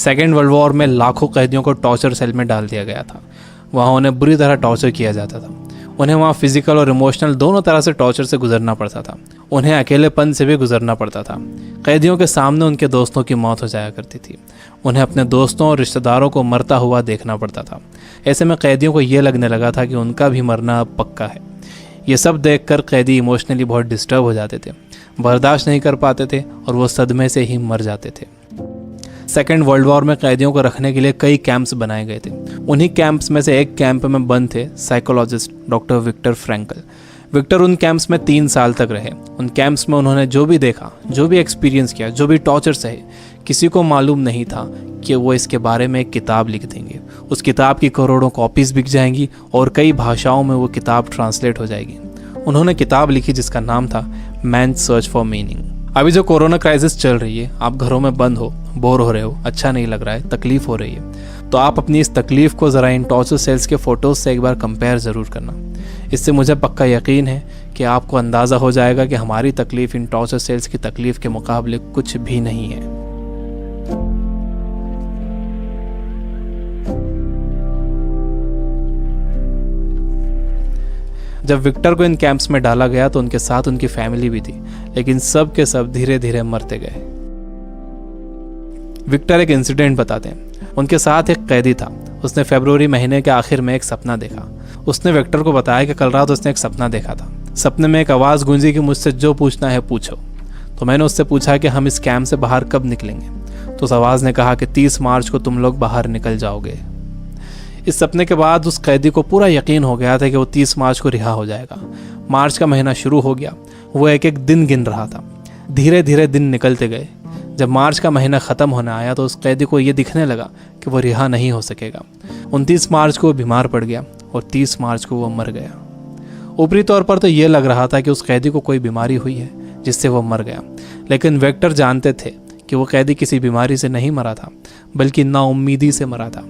Second world war में लाखों कैदियों को टॉर्चर सेल में डाल दिया गया था। वहाँ उन्हें बुरी तरह टॉर्चर किया जाता था। उन्हें वहाँ फिजिकल और इमोशनल दोनों तरह से टॉर्चर से गुजरना पड़ता था। उन्हें अकेलेपन से भी गुजरना पड़ता था। कैदियों के सामने उनके दोस्तों की मौत हो जाया करती थी। उन्हें अपने दोस्तों और रिश्तेदारों को मरता हुआ देखना पड़ता था। ऐसे में कैदियों को ये लगने लगा था कि उनका भी मरना अब पक्का है। ये सब देखकर कैदी इमोशनली बहुत डिस्टर्ब हो जाते थे, बर्दाश्त नहीं कर पाते थे और वो सदमे से ही मर जाते थे। सेकेंड वर्ल्ड वॉर में कैदियों को रखने के लिए कई कैंप्स बनाए गए थे। उन्हीं कैंप्स में से एक कैंप में बंद थे psychologist doctor Victor Frankl. Victor उन कैंप्स में 3 साल तक रहे। उन कैंप्स में उन्होंने जो भी देखा, जो भी एक्सपीरियंस किया, जो भी टॉर्चर सहे, किसी को मालूम नहीं था कि वो इसके बारे में एक किताब लिख देंगे। उस किताब की करोड़ों कॉपीज़ बिक जाएंगी और कई भाषाओं में वो किताब ट्रांसलेट हो जाएगी। उन्होंने किताब लिखी जिसका नाम था मैन्स सर्च फॉर मीनिंग। अभी जो कोरोना क्राइसिस चल रही है, आप घरों में बंद हो, बोर हो रहे हो, अच्छा नहीं लग रहा है, तकलीफ हो रही है, तो आप अपनी इस तकलीफ को ज़रा इन टॉर्चर सेल्स के फ़ोटोज़ से एक बार कंपेयर ज़रूर करना। इससे मुझे पक्का यकीन है कि आपको अंदाज़ा हो जाएगा कि हमारी तकलीफ़ इन टॉर्चर सेल्स की तकलीफ़ के मुकाबले कुछ भी नहीं है। जब विक्टर को इन कैंप्स में डाला गया तो उनके साथ उनकी फैमिली भी थी, लेकिन सब के सब धीरे धीरे मरते गए। विक्टर एक इंसिडेंट बताते हैं। उनके साथ एक कैदी था। उसने फरवरी महीने के आखिर में एक सपना देखा। उसने विक्टर को बताया कि कल रात उसने एक सपना देखा था। सपने में एक आवाज़ गूंजी कि मुझसे जो पूछना है पूछो। तो मैंने उससे पूछा कि हम इस कैंप से बाहर कब निकलेंगे। तो उस आवाज़ ने कहा कि 30 मार्च को तुम लोग बाहर निकल जाओगे। इस सपने के बाद उस कैदी को पूरा यकीन हो गया था कि वो 30 मार्च को रिहा हो जाएगा। मार्च का महीना शुरू हो गया। वो एक एक दिन गिन रहा था। धीरे धीरे दिन निकलते गए। जब मार्च का महीना ख़त्म होने आया तो उस कैदी को ये दिखने लगा कि वो रिहा नहीं हो सकेगा। 29 मार्च को वो बीमार पड़ गया और 30 मार्च को वो मर गया। ऊपरी तौर पर तो ये लग रहा था कि उस कैदी को कोई बीमारी हुई है जिससे वो मर गया, लेकिन विक्टर जानते थे कि वो कैदी किसी बीमारी से नहीं मरा था, बल्कि नाउम्मीदी से मरा था।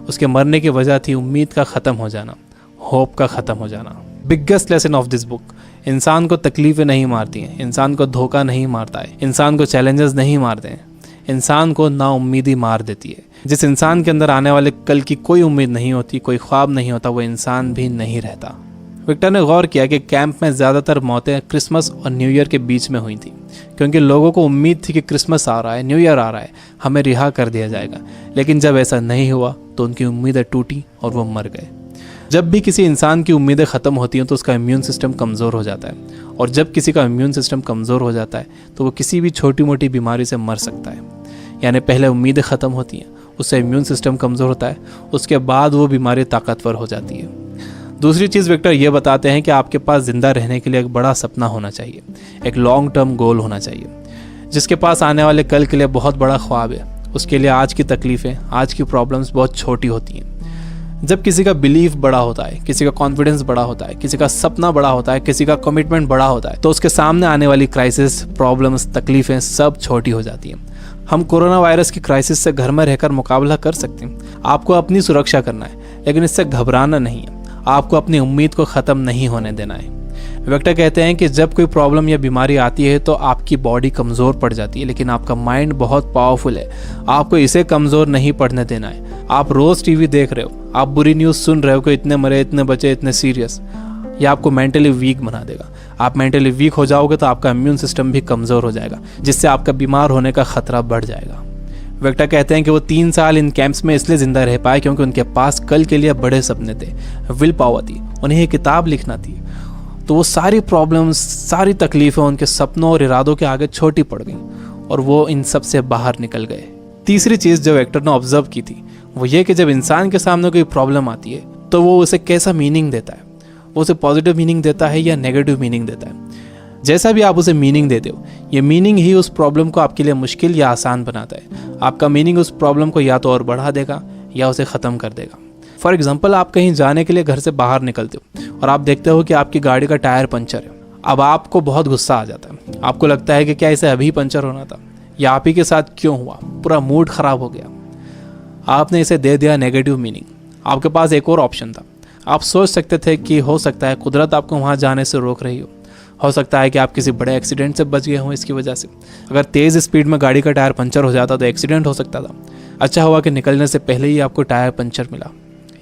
उसके मरने की वजह थी उम्मीद का ख़त्म हो जाना, होप का ख़त्म हो जाना। Biggest lesson of this book, इंसान को तकलीफ़ें नहीं मारती हैं, इंसान को धोखा नहीं मारता है, इंसान को चैलेंजेस नहीं मारते हैं, इंसान को नाउम्मीदी मार देती है। जिस इंसान के अंदर आने वाले कल की कोई उम्मीद नहीं होती, कोई ख्वाब नहीं होता, वो इंसान भी नहीं रहता। विक्टर ने गौर किया कि कैंप में ज़्यादातर मौतें क्रिसमस और न्यू ईयर के बीच में हुई थी, क्योंकि लोगों को उम्मीद थी कि क्रिसमस आ रहा है, न्यू ईयर आ रहा है, हमें रिहा कर दिया जाएगा। लेकिन जब ऐसा नहीं हुआ तो उनकी उम्मीदें टूटी और वो मर गए। जब भी किसी इंसान की उम्मीदें ख़त्म होती हैं तो उसका इम्यून सिस्टम कमज़ोर हो जाता है, और जब किसी का इम्यून सिस्टम कमज़ोर हो जाता है तो वो किसी भी छोटी मोटी बीमारी से मर सकता है। यानी पहले उम्मीदें ख़त्म होती हैं, उससे इम्यून सिस्टम कमज़ोर होता है, उसके बाद वो बीमारी ताकतवर हो जाती है। दूसरी चीज़ विक्टर ये बताते हैं कि आपके पास ज़िंदा रहने के लिए एक बड़ा सपना होना चाहिए, एक लॉन्ग टर्म गोल होना चाहिए। जिसके पास आने वाले कल के लिए बहुत बड़ा ख्वाब है, उसके लिए आज की तकलीफ़ें, आज की प्रॉब्लम्स बहुत छोटी होती हैं। जब किसी का बिलीफ बड़ा होता है, किसी का कॉन्फिडेंस बड़ा होता है, किसी का सपना बड़ा होता है, किसी का कमिटमेंट बड़ा होता है, तो उसके सामने आने वाली क्राइसिस, प्रॉब्लम्स, तकलीफ़ें सब छोटी हो जाती हैं। हम कोरोना वायरस की क्राइसिस से घर में रहकर मुकाबला कर सकते हैं। आपको अपनी सुरक्षा करना है, लेकिन इससे घबराना नहीं है। आपको अपनी उम्मीद को ख़त्म नहीं होने देना है। विक्टर कहते हैं कि जब कोई प्रॉब्लम या बीमारी आती है तो आपकी बॉडी कमज़ोर पड़ जाती है, लेकिन आपका माइंड बहुत पावरफुल है। आपको इसे कमज़ोर नहीं पड़ने देना है। आप रोज़ टीवी देख रहे हो, आप बुरी न्यूज़ सुन रहे हो कि इतने मरे, इतने बचे, इतने सीरियस, ये आपको मेंटली वीक बना देगा। आप मेंटली वीक हो जाओगे तो आपका इम्यून सिस्टम भी कमज़ोर हो जाएगा, जिससे आपका बीमार होने का ख़तरा बढ़ जाएगा। विक्टर कहते हैं कि वो 3 साल इन कैंप्स में इसलिए ज़िंदा रह पाए क्योंकि उनके पास कल के लिए बड़े सपने थे, विल पावर थी, उन्हें एक किताब लिखना थी। तो वो सारी प्रॉब्लम्स, सारी तकलीफ़ें उनके सपनों और इरादों के आगे छोटी पड़ गई और वो इन सब से बाहर निकल गए। तीसरी चीज़ जो विक्टर ने ऑब्जर्व की थी वो ये कि जब इंसान के सामने कोई प्रॉब्लम आती है तो वो उसे कैसा मीनिंग देता है। वो उसे पॉजिटिव मीनिंग देता है या नेगेटिव मीनिंग देता है। जैसा भी आप उसे मीनिंग देते हो, ये मीनिंग ही उस प्रॉब्लम को आपके लिए मुश्किल या आसान बनाता है। आपका मीनिंग उस प्रॉब्लम को या तो और बढ़ा देगा या उसे ख़त्म कर देगा। फॉर एग्जाम्पल, आप कहीं जाने के लिए घर से बाहर निकलते हो और आप देखते हो कि आपकी गाड़ी का टायर पंचर है। अब आपको बहुत गुस्सा आ जाता है। आपको लगता है कि क्या इसे अभी पंचर होना था, या आप ही के साथ क्यों हुआ, पूरा मूड ख़राब हो गया। आपने इसे दे दिया नेगेटिव मीनिंग। आपके पास एक और ऑप्शन था। आप सोच सकते थे कि हो सकता है कुदरत आपको वहाँ जाने से रोक रही हो सकता है कि आप किसी बड़े एक्सीडेंट से बच गए हों इसकी वजह से। अगर तेज़ स्पीड में गाड़ी का टायर पंचर हो जाता तो एक्सीडेंट हो सकता था। अच्छा हुआ कि निकलने से पहले ही आपको टायर पंचर मिला।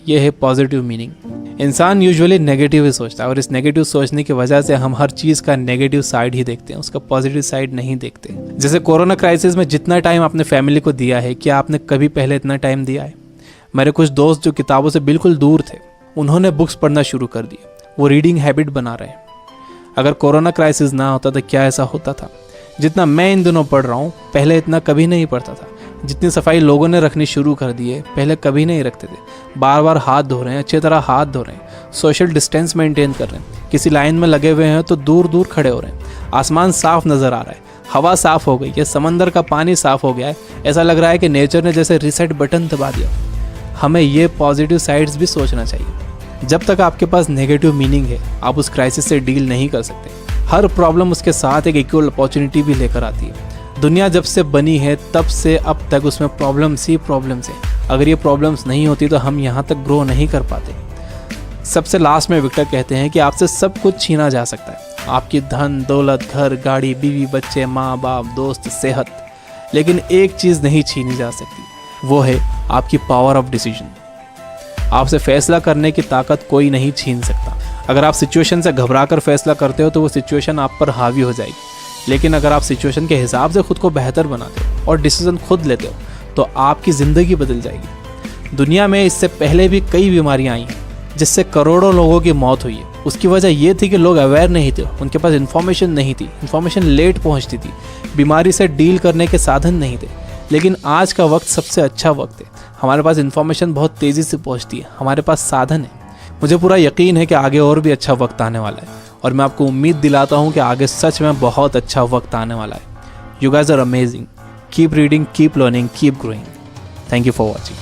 ये है पॉजिटिव मीनिंग। इंसान यूजुअली नेगेटिव ही सोचता है और इस नेगेटिव सोचने की वजह से हम हर चीज़ का नेगेटिव साइड ही देखते हैं, उसका पॉजिटिव साइड नहीं देखते। जैसे कोरोना क्राइसिस में जितना टाइम आपने फैमिली को दिया है, क्या आपने कभी पहले इतना टाइम दिया है? मेरे कुछ दोस्त जो किताबों से बिल्कुल दूर थे, उन्होंने बुक्स पढ़ना शुरू कर दिए, वो रीडिंग हैबिट बना रहे हैं। अगर कोरोना क्राइसिस ना होता तो क्या ऐसा होता था? जितना मैं इन दिनों पढ़ रहा हूँ, पहले इतना कभी नहीं पढ़ता था। जितनी सफाई लोगों ने रखनी शुरू कर दी है, पहले कभी नहीं रखते थे। बार बार हाथ धो रहे हैं, अच्छी तरह हाथ धो रहे हैं, सोशल डिस्टेंस मेंटेन कर रहे हैं। किसी लाइन में लगे हुए हैं तो दूर दूर खड़े हो रहे हैं। आसमान साफ नज़र आ रहा है, हवा साफ हो गई है, समंदर का पानी साफ हो गया है। ऐसा लग रहा है कि नेचर ने जैसे रीसेट बटन दबा दिया। हमें ये पॉजिटिव साइड्स भी सोचना चाहिए। जब तक आपके पास नेगेटिव मीनिंग है, आप उस क्राइसिस से डील नहीं कर सकते। हर प्रॉब्लम उसके साथ एक इक्वल अपॉर्चुनिटी भी लेकर आती है। दुनिया जब से बनी है तब से अब तक उसमें प्रॉब्लम्स ही प्रॉब्लम्स हैं। अगर ये प्रॉब्लम्स नहीं होती तो हम यहाँ तक ग्रो नहीं कर पाते। सबसे लास्ट में विक्टर कहते हैं कि आपसे सब कुछ छीना जा सकता है, आपकी धन दौलत, घर, गाड़ी, बीवी, बच्चे, माँ बाप, दोस्त, सेहत, लेकिन एक चीज़ नहीं छीनी जा सकती, वो है आपकी पावर ऑफ डिसीजन। आपसे फैसला करने की ताकत कोई नहीं छीन सकता। अगर आप सिचुएशन से घबरा कर फैसला करते हो तो वो सिचुएशन आप पर हावी हो जाएगी, लेकिन अगर आप सिचुएशन के हिसाब से खुद को बेहतर बनाते हो और डिसीजन खुद लेते हो तो आपकी ज़िंदगी बदल जाएगी। दुनिया में इससे पहले भी कई बीमारियां आई हैं जिससे करोड़ों लोगों की मौत हुई है। उसकी वजह ये थी कि लोग अवेयर नहीं थे, उनके पास इन्फॉर्मेशन नहीं थी, इन्फॉर्मेशन लेट पहुंचती थी, बीमारी से डील करने के साधन नहीं थे। लेकिन आज का वक्त सबसे अच्छा वक्त है। हमारे पास इन्फॉर्मेशन बहुत तेज़ी से पहुंचती है, हमारे पास साधन है। मुझे पूरा यकीन है कि आगे और भी अच्छा वक्त आने वाला है और मैं आपको उम्मीद दिलाता हूँ कि आगे सच में बहुत अच्छा वक्त आने वाला है। You guys are amazing. Keep reading, keep learning, keep growing. Thank you for watching.